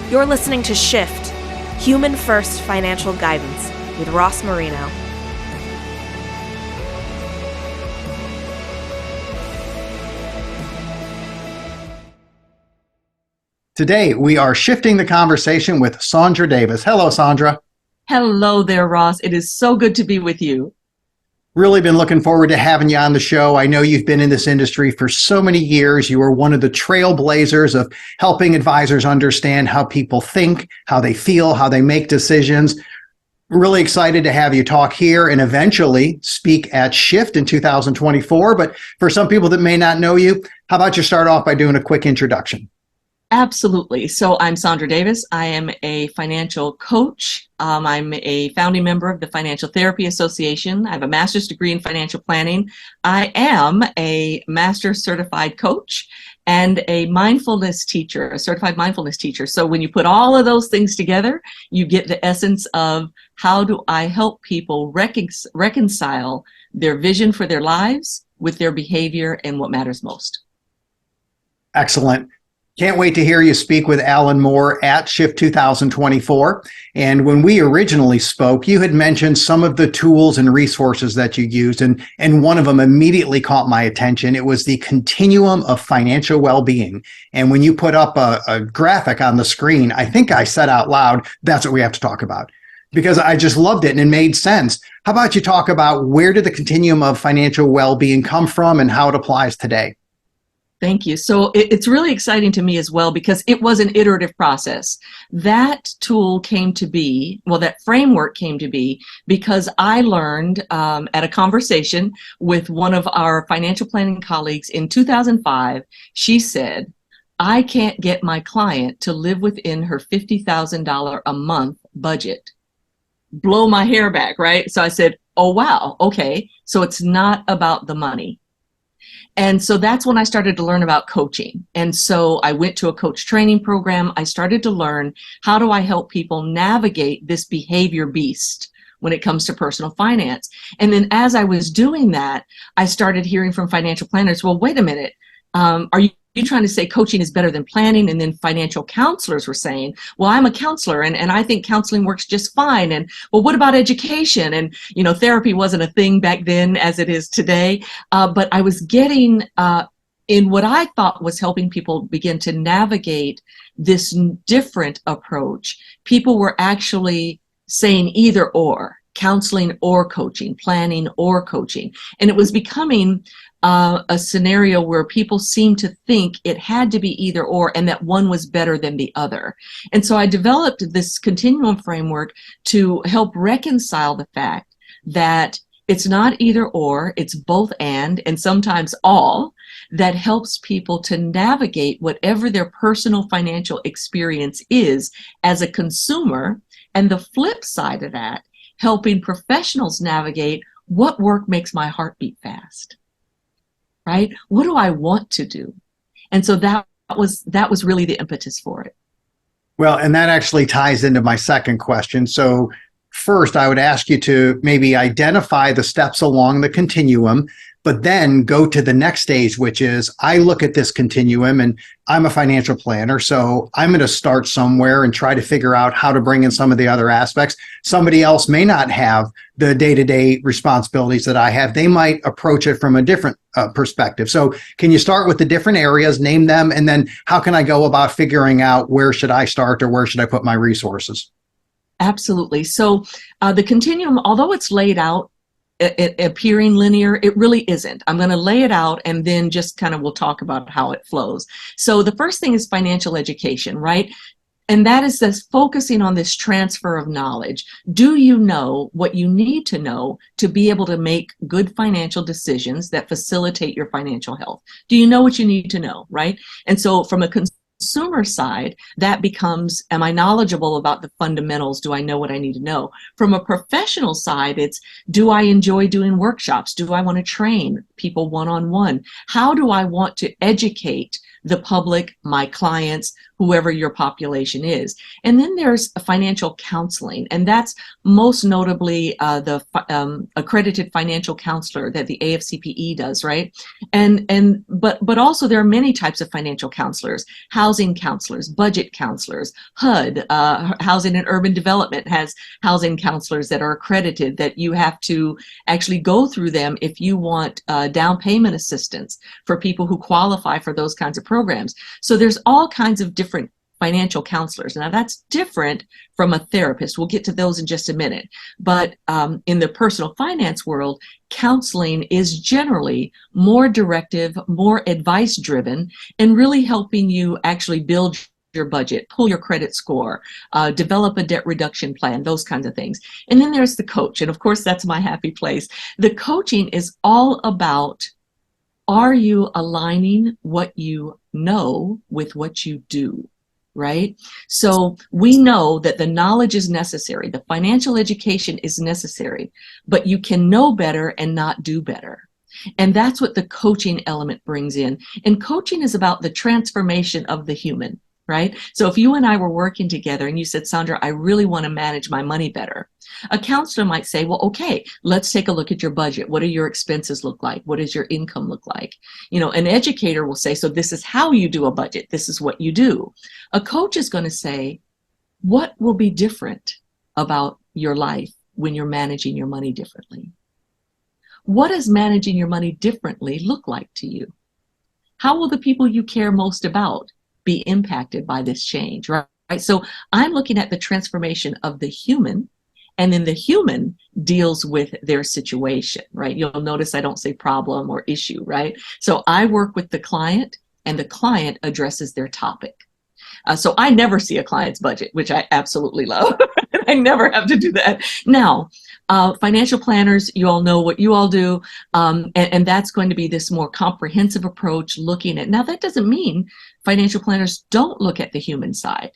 You're listening to Shift, Human First Financial Guidance with Ross Marino. Today, we are shifting the conversation with Saundra Davis. Hello, Saundra. Hello there, Ross. It is so good to be with you. Really been looking forward to having you on the show. I know you've been in this industry for so many years. You are one of the trailblazers of helping advisors understand how people think, how they feel, how they make decisions. Really excited to have you talk here and eventually speak at Shift in 2024. But for some people that may not know you, how about you start off by doing a quick introduction? Absolutely. So I'm Saundra Davis. I am a financial coach. I'm a founding member of the Financial Therapy Association. I have a master's degree in financial planning. I am a master certified coach and a mindfulness teacher, a certified mindfulness teacher. So when you put all of those things together, you get the essence of how do I help people reconcile their vision for their lives with their behavior and what matters most. Excellent. Can't wait to hear you speak with Alan Moore at Shift 2024. And when we originally spoke, you had mentioned some of the tools and resources that you used, and one of them immediately caught my attention. It was the Continuum of Financial Well Being. And when you put up a graphic on the screen, I think I said out loud, that's what we have to talk about, because I just loved it and it made sense. How about you talk about where did the Continuum of Financial Well Being come from and how it applies today? Thank you. So it's really exciting to me as well because it was an iterative process. That tool came to be, that framework came to be because I learned at a conversation with one of our financial planning colleagues in 2005. She said, I can't get my client to live within her $50,000 a month budget. Blow my hair back, right? So I said, oh, wow. Okay. So it's not about the money. And so that's when I started to learn about coaching. And so I went to a coach training program. I started to learn how do I help people navigate this behavior beast when it comes to personal finance. And then as I was doing that, I started hearing from financial planners, well, wait a minute, are you trying to say coaching is better than planning? And then financial counselors were saying, well, I'm a counselor and I think counseling works just fine. And well, what about education? And, therapy wasn't a thing back then as it is today. But I was getting in what I thought was helping people begin to navigate this different approach. People were actually saying either or, counseling or coaching, planning or coaching. And it was becoming a scenario where people seemed to think it had to be either or and that one was better than the other. And so I developed this continuum framework to help reconcile the fact that it's not either or, it's both and sometimes all, that helps people to navigate whatever their personal financial experience is as a consumer. And the flip side of that, helping professionals navigate what work makes my heart beat fast. Right? What do I want to do? And so that was really the impetus for it. Well, and that actually ties into my second question. So first, I would ask you to maybe identify the steps along the continuum, but then go to the next stage, which is I look at this continuum and I'm a financial planner. So I'm going to start somewhere and try to figure out how to bring in some of the other aspects. Somebody else may not have the day-to-day responsibilities that I have. They might approach it from a different perspective. So can you start with the different areas, name them, and then how can I go about figuring out where should I start or where should I put my resources? Absolutely. So the continuum, although it's laid out, it appearing linear, it really isn't. I'm going to lay it out and then just kind of we'll talk about how it flows. So the first thing is financial education, right? And that is this focusing on this transfer of knowledge. Do you know what you need to know to be able to make good financial decisions that facilitate your financial health? Do you know what you need to know, right? And so from a consumer side, that becomes, am I knowledgeable about the fundamentals? Do I know what I need to know? From a professional side, it's, do I enjoy doing workshops? Do I want to train people one-on-one? How do I want to educate the public, my clients, whoever your population is. And then there's financial counseling, and that's most notably the accredited financial counselor that the AFCPE does, right? But also there are many types of financial counselors: housing counselors, budget counselors, HUD, Housing and Urban Development has housing counselors that are accredited, that you have to actually go through them if you want down payment assistance for people who qualify for those kinds of programs. So there's all kinds of different financial counselors. Now that's different from a therapist. We'll get to those in just a minute. But in the personal finance world, counseling is generally more directive, more advice driven, and really helping you actually build your budget, pull your credit score, develop a debt reduction plan, those kinds of things. And then there's the coach. And of course, that's my happy place. The coaching is all about, are you aligning what you know with what you do? Right? So we know that the knowledge is necessary, the financial education is necessary, but you can know better and not do better. And that's what the coaching element brings in. And coaching is about the transformation of the human, right? So if you and I were working together and you said, Saundra, I really want to manage my money better, a counselor might say, well, okay, let's take a look at your budget. What do your expenses look like? What does your income look like? You know, an educator will say, so this is how you do a budget. This is what you do. A coach is going to say, what will be different about your life when you're managing your money differently? What does managing your money differently look like to you? How will the people you care most about be impacted by this change, right? So I'm looking at the transformation of the human, and then the human deals with their situation, right? You'll notice I don't say problem or issue, right? So I work with the client, and the client addresses their topic. So I never see a client's budget, which I absolutely love. I never have to do that. Now, financial planners, you all know what you all do, and that's going to be this more comprehensive approach looking at, now that doesn't mean financial planners don't look at the human side.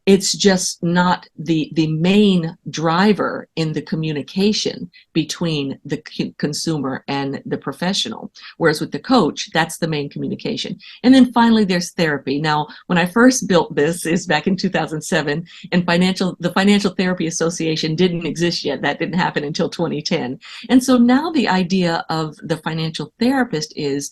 It's just not the main driver in the communication between the consumer and the professional. Whereas with the coach, that's the main communication. And then finally, there's therapy. Now, when I first built this is back in 2007, and the Financial Therapy Association didn't exist yet. That didn't happen until 2010. And so now the idea of the financial therapist is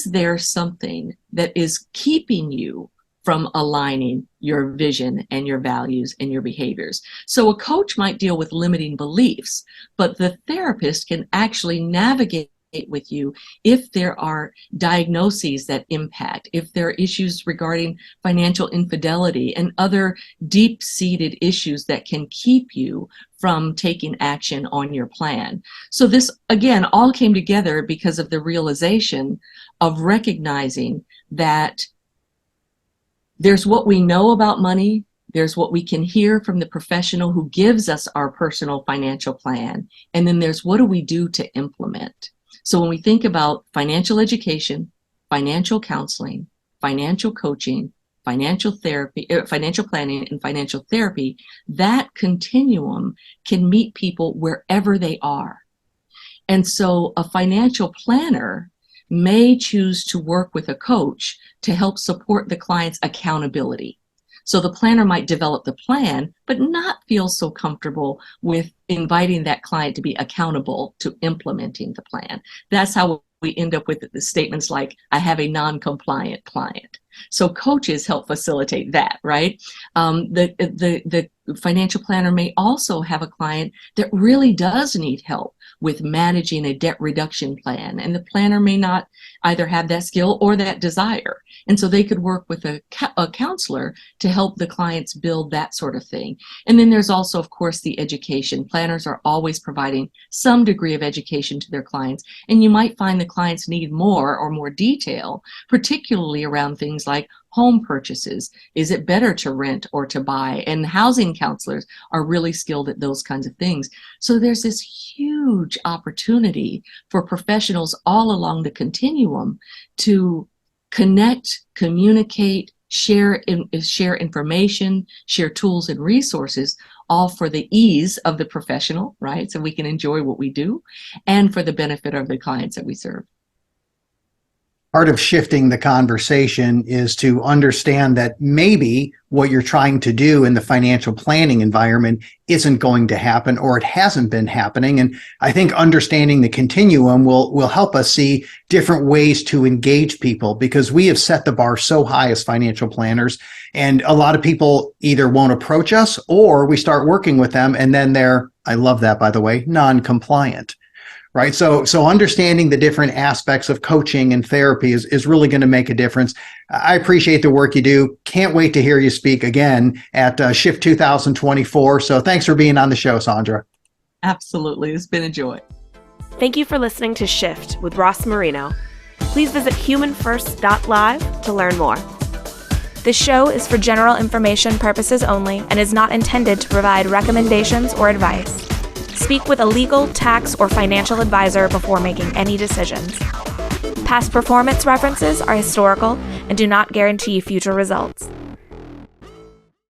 there something that is keeping you from aligning your vision and your values and your behaviors? So a coach might deal with limiting beliefs, but the therapist can actually navigate with you if there are diagnoses that impact, if there are issues regarding financial infidelity and other deep-seated issues that can keep you from taking action on your plan. So this, again, all came together because of the realization of recognizing that there's what we know about money, there's what we can hear from the professional who gives us our personal financial plan, and then there's what do we do to implement. So when we think about financial education, financial counseling, financial coaching, financial therapy, financial planning, and financial therapy, that continuum can meet people wherever they are. And so a financial planner may choose to work with a coach to help support the client's accountability. So the planner might develop the plan, but not feel so comfortable with inviting that client to be accountable to implementing the plan. That's how we end up with the statements like, I have a non-compliant client. So coaches help facilitate that, right? The financial planner may also have a client that really does need help with managing a debt reduction plan, and the planner may not either have that skill or that desire. And so they could work with a counselor to help the clients build that sort of thing. And then there's also, of course, the education. Planners are always providing some degree of education to their clients, and you might find the clients need more or more detail, particularly around things like home purchases. Is it better to rent or to buy? And housing counselors are really skilled at those kinds of things. So there's this huge opportunity for professionals all along the continuum to connect, communicate, share information, share tools and resources, all for the ease of the professional, right? So we can enjoy what we do, and for the benefit of the clients that we serve. part of shifting the conversation is to understand that maybe what you're trying to do in the financial planning environment isn't going to happen, or it hasn't been happening. And I think understanding the continuum will help us see different ways to engage people, because we have set the bar so high as financial planners. And a lot of people either won't approach us, or we start working with them and then they're, I love that, by the way, non-compliant. Right. So understanding the different aspects of coaching and therapy is really going to make a difference. I appreciate the work you do. Can't wait to hear you speak again at Shift 2024. So thanks for being on the show, Saundra. Absolutely. It's been a joy. Thank you for listening to Shift with Ross Marino. Please visit humanfirst.live to learn more. This show is for general information purposes only and is not intended to provide recommendations or advice. Speak with a legal, tax, or financial advisor before making any decisions. Past performance references are historical and do not guarantee future results.